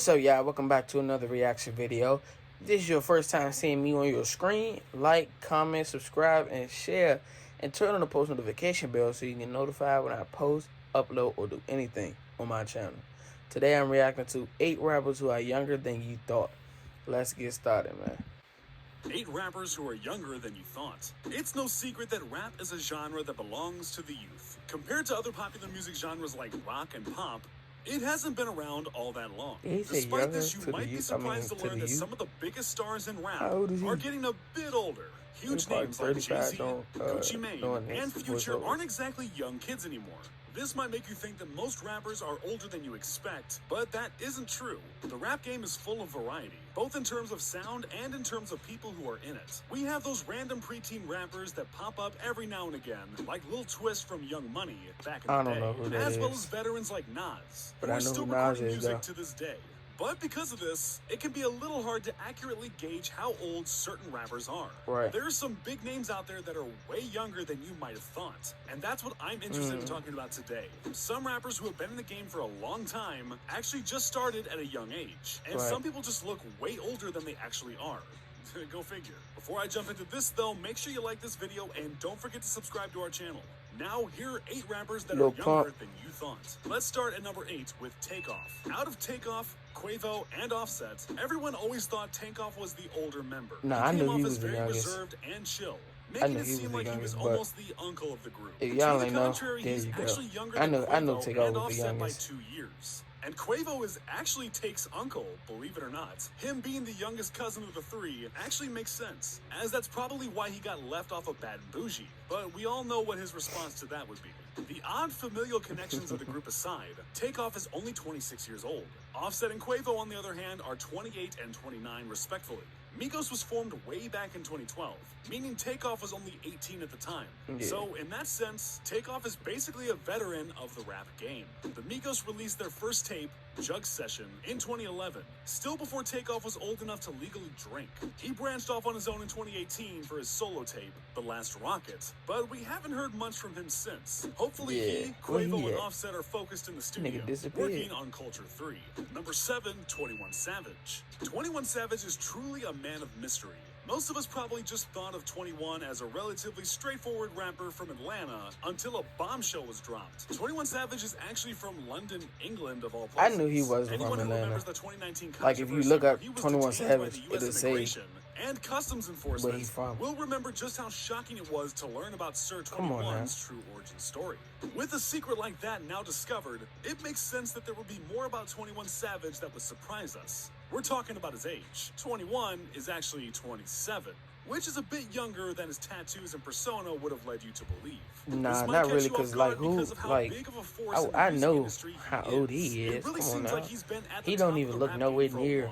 So yeah, welcome back to another reaction video. If this is your first time seeing me on your screen, like, comment, subscribe, and share. And turn on the post notification bell so you can get notified when I post, upload, or do anything on my channel. Today I'm reacting to 8 rappers who are younger than you thought. Let's get started, man. 8 rappers who are younger than you thought. It's no secret that rap is a genre that belongs to the youth. Compared to other popular music genres like rock and pop, it hasn't been around all that long. Despite this, you might be surprised to learn that some of the biggest stars in rap are getting a bit older. Huge names like Jay-Z, Gucci Mane, and Future aren't exactly young kids anymore. This might make you think that most rappers are older than you expect, but that isn't true. The rap game is full of variety, both in terms of sound and in terms of people who are in it. We have those random preteen rappers that pop up every now and again, like Lil Twist from Young Money back in the day, as well as veterans like Nas, who are still recording music to this day. But because of this, it can be a little hard to accurately gauge how old certain rappers are. There are some big names out there that are way younger than you might have thought, and that's what I'm interested in talking about today. Some rappers who have been in the game for a long time actually just started at a young age, and some people just look way older than they actually are. Go figure. Before I jump into this though, make sure you like this video and don't forget to subscribe to our channel. Now, here are 8 rappers that are younger than you thought. Let's start at number 8 with Takeoff. Out of Takeoff, Quavo, and Offset, everyone always thought Takeoff was the older member. I knew he was very reserved and chill, making it seem like he was almost the uncle of the group. If y'all ain't know, he's actually younger than Quavo and Offset by 2 years. And Quavo is actually Take's uncle, believe it or not. Him being the youngest cousin of the 3 actually makes sense, as that's probably why he got left off of Bad and Bougie. But we all know what his response to that would be. The odd familial connections of the group aside, Takeoff is only 26 years old. Offset and Quavo, on the other hand, are 28 and 29 respectively. Migos was formed way back in 2012, meaning Takeoff was only 18 at the time. So in that sense, Takeoff is basically a veteran of the rap game. The Migos released their first tape, Jug Session, in 2011, still before Takeoff was old enough to legally drink. He branched off on his own in 2018 for his solo tape, The Last Rocket, but we haven't heard much from him since. Hopefully he, Quavo, and Offset are focused in the studio, working on Culture 3. Number 7, 21 Savage. 21 Savage is truly a man of mystery. Most of us probably just thought of 21 as a relatively straightforward rapper from Atlanta until a bombshell was dropped. 21 Savage is actually from London, England, of all places. I knew he wasn't from Atlanta. Like, if you look up 21 Savage, it'll say and customs enforcement will remember just how shocking it was to learn about Sir 21's true origin story. With a secret like that now discovered, it makes sense that there would be more about 21 Savage that would surprise us. We're talking about his age. 21 is actually 27, which is a bit younger than his tattoos and persona would have led you to believe. Nah, not really, because like I know how old he is. Really Come on now. like He don't even look nowhere near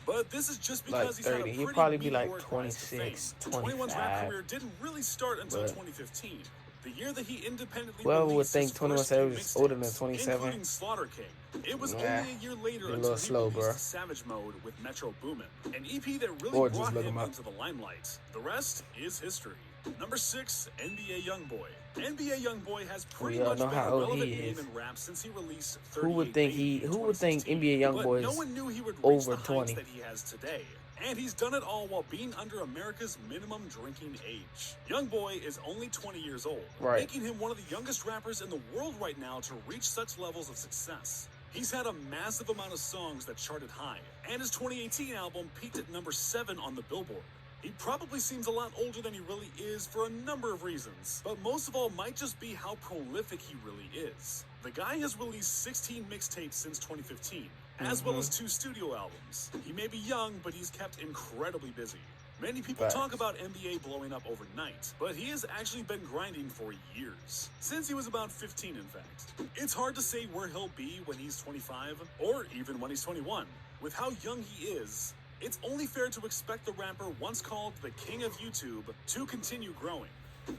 but this is just because he's 30. He'd probably be like 26, 25. 21's rap career didn't really start until 2015. The year that he independently would think 21 Savage is older than 27. Including Slaughter King. It was only a year later until he released Savage Mode with Metro Boomin, an EP that really brought him into the limelight. The rest is history. Number 6, NBA Youngboy. NBA Youngboy has pretty much been a relevant name in rap since he released 38 Who would think NBA Youngboy is no one knew he would reach over the 20 that he has today. And he's done it all while being under America's minimum drinking age. Youngboy is only 20 years old, making him one of the youngest rappers in the world right now to reach such levels of success. He's had a massive amount of songs that charted high, and his 2018 album peaked at number 7 on the Billboard. He probably seems a lot older than he really is for a number of reasons, but most of all might just be how prolific he really is. The guy has released 16 mixtapes since 2015, as well as 2 studio albums. He may be young, but he's kept incredibly busy. Many people talk about NBA blowing up overnight, but he has actually been grinding for years. Since he was about 15, in fact. It's hard to say where he'll be when he's 25, or even when he's 21. With how young he is, it's only fair to expect the rapper once called the King of YouTube to continue growing.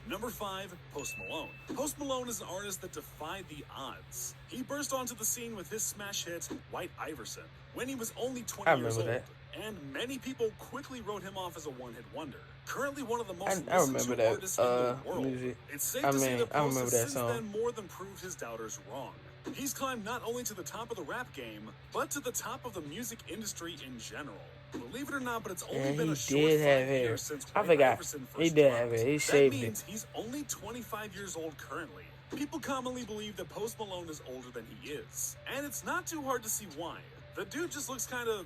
Number 5, Post Malone. Post Malone is an artist that defied the odds. He burst onto the scene with his smash hit, White Iverson, when he was only 20 years old. And many people quickly wrote him off as a one-hit wonder. Currently one of the most listened to artists in the world. It's safe to say that Post has since then more than proved his doubters wrong. He's climbed not only to the top of the rap game, but to the top of the music industry in general. Believe it or not, but it's only been a short 5 years since Greg Iverson first He did have dropped. hair. He That shaved it. means he's only 25 years old currently. People commonly believe that Post Malone is older than he is, and it's not too hard to see why. The dude just looks kind of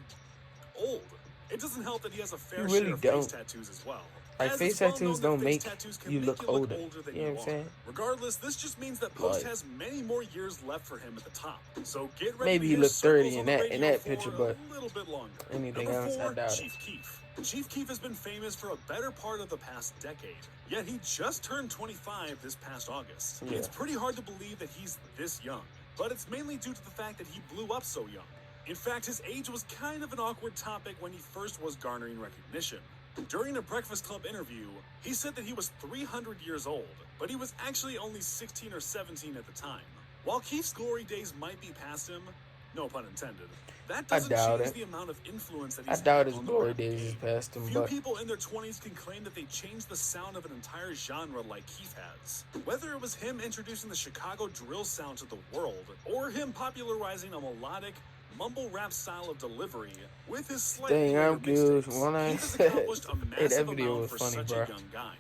old. It doesn't help that he has a fair share of face tattoos as well. Like, face tattoos don't make you look older. Than you know what I'm saying? Regardless, this just means that Post has many more years left for him at the top. So get ready. Maybe to he hear looked 30 circles in on the radio that for picture, but a little bit longer. anything Number else, 4, I doubt Chief it. Keef. Chief Keef has been famous for a better part of the past decade, yet he just turned 25 this past August. Yeah. It's pretty hard to believe that he's this young, but it's mainly due to the fact that he blew up so young. In fact, his age was kind of an awkward topic when he first was garnering recognition. During a Breakfast Club interview, he said that he was 300 years old, but he was actually only 16 or 17 at the time. While Keef's glory days might be past him, no pun intended, that doesn't change the amount of influence that he's I doubt had his on the glory rap days game. is past him, Few but people in their 20s can claim that they changed the sound of an entire genre like Keef has. Whether it was him introducing the Chicago drill sound to the world, or him popularizing a melodic, mumble rap style of delivery with his slightly later mixtapes, Keef has accomplished a massive amount for such a young guy.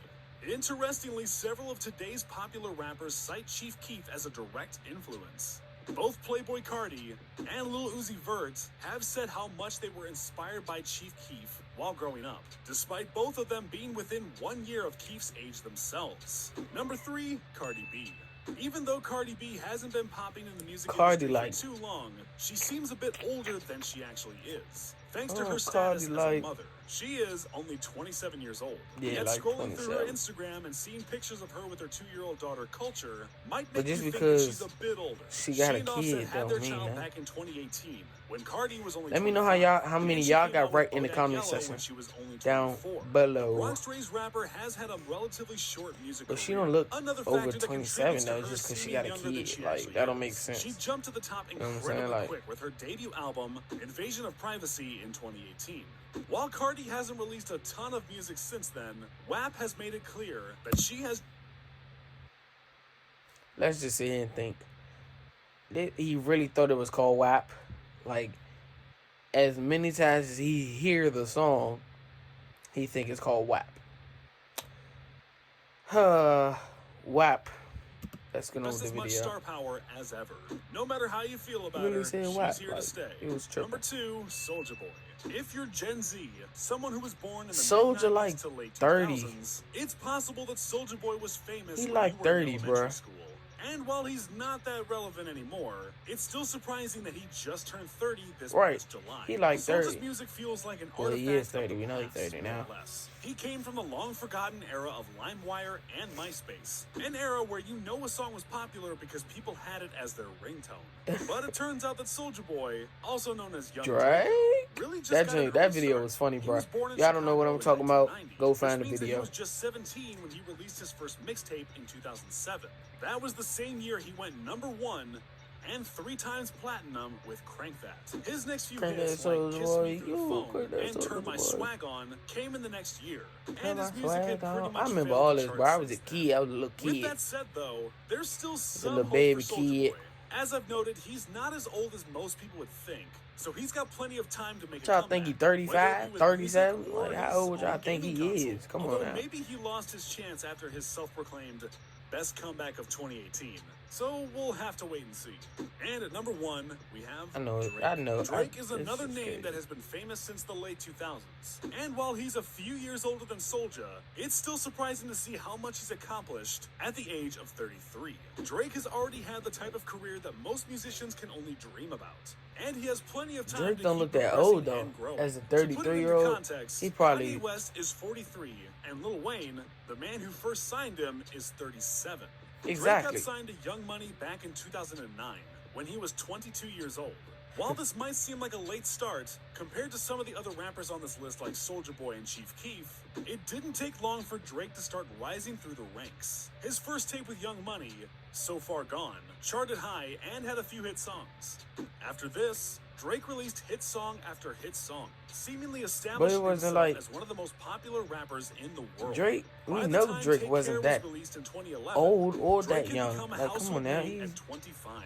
Interestingly, several of today's popular rappers cite Chief Keef as a direct influence. Both Playboi Carti and Lil Uzi Vert have said how much they were inspired by Chief Keef while growing up, despite both of them being within 1 year of Keef's age themselves. Number 3, Cardi B. Even though Cardi B hasn't been popping in the music industry for too long, she seems a bit older than she actually is. Thanks to her status as a mother, she is only 27 years old. Yet scrolling through her Instagram and seeing pictures of her with her 2-year-old daughter Culture might make you think that she's a bit older. She got a kid, had their child back in 2018 when Cardi was only Let me know how many y'all got right in the comment section down below. Bronx-raised rapper has had a relatively short music career. But she don't look over factor that 27 though, contributes to just because she seeming got a younger than kid. she Like, actually that don't is. make sense. She jumped to the top You know what I'm incredibly saying? Like, quick with her debut album, Invasion of Privacy, in 2018. While Cardi hasn't released a ton of music since then, WAP has made it clear that she has... let's just sit here and think. He really thought it was called WAP. Like, as many times as he hear the song, he think it's called WAP. WAP. Let's get on with the video. As much star power as ever. No matter how you feel about Really her, saying she's WAP, here like, to stay. it was tripping. Number 2, Soulja Boy. If you're Gen Z, someone who was born in the Soulja mid-90s like to late 30. 2000s, it's possible that Soulja Boy was famous He when like you were in 30, elementary bruh. school. And while he's not that relevant anymore, it's still surprising that he just turned 30 this past July. He like 30. Soulja's music feels like an Well, artifact he is of the 30. We know he's past, 30 more or now. less. He came from the long-forgotten era of LimeWire and MySpace, an era where you know a song was popular because people had it as their ringtone. But it turns out that Soulja Boy, also known as Young Drake? really just got an That early video start. was funny, He bro. was born in Y'all don't know what I'm Chicago talking in about? 1990, Go which find the means that video. He was just 17 when he released his first mixtape in 2007. That was the same year he went #1 and 3 times platinum with Crank That. His next few Crank hits, That like Soulja Kiss Boy, Me Through you the Crank Phone That and Turn Soulja My Boy. Swag On, came in the next year. Turn And my his music had swag pretty on. much I remember failed all the this, charts bro. I was a since then. kid. I was a little With kid. that said, though, there's still some little hope baby for Soulja kid. Boy. As I've noted, he's not as old as most people would think, so he's got plenty of time to make a Y'all comeback. think he Whether 35, it be with 37? music or Like, how his old y'all own think he gaming is? Come on Although now. maybe he lost his chance after his self-proclaimed best comeback of 2018. So we'll have to wait and see. And at number 1, we have I know it. Drake. I know. Drake is It's another just name crazy. that has been famous since the late 2000s. And while he's a few years older than Soulja, it's still surprising to see how much he's accomplished at the age of 33. Drake has already had the type of career that most musicians can only dream about. And he has plenty of time Drake to don't keep look that progressing old, though. and growing. As a To put it into 33-year-old, context, he probably... Kanye West is 43, and Lil Wayne, the man who first signed him, is 37. Exactly. Drake got signed to Young Money back in 2009, when he was 22 years old. While this might seem like a late start, compared to some of the other rappers on this list like Soulja Boy and Chief Keef, it didn't take long for Drake to start rising through the ranks. His first tape with Young Money, So Far Gone, charted high and had a few hit songs. After this, Drake released hit song after hit song, seemingly establishing himself as one of the most popular rappers in the world. Drake, By we the know time Drake wasn't Take Care that was released in 2011, old or Drake that had young. become a Like, come household on now. name He's at 25.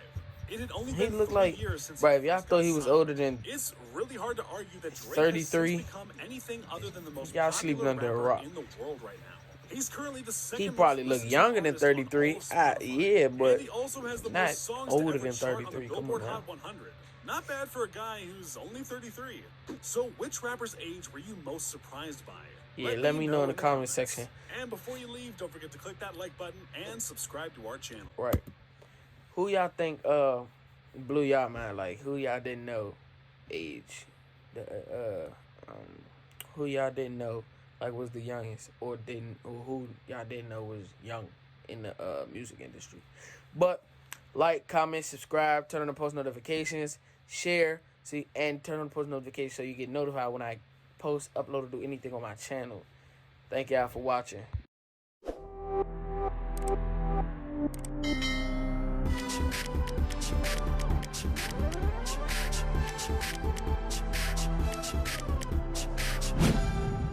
It had only He been looked 3 like, years since bro, he if y'all first thought got he was signed. older than It's really hard to argue that Drake 33, has since become anything other than the most y'all popular sleeping under a rapper rock. in the world right now. He's currently the He second probably most look listened to younger than artist on all 33. of Spotify. Yeah, And but he also has the not most songs to older ever than chart on the 33. Come Billboard on now. Hot 100. Not bad for a guy who's only 33. So which rapper's age were you most surprised by? Yeah, let me know in the comment comments. section. And before you leave, don't forget to click that like button and subscribe to our channel. Right. Who y'all think blew y'all mind? Like, who y'all didn't know age? Who y'all didn't know like was the youngest, or who y'all didn't know was young in the music industry? But like, comment, subscribe, turn on the post notifications, share, and turn on the post notifications so you get notified when I post, upload, or do anything on my channel. Thank y'all for watching.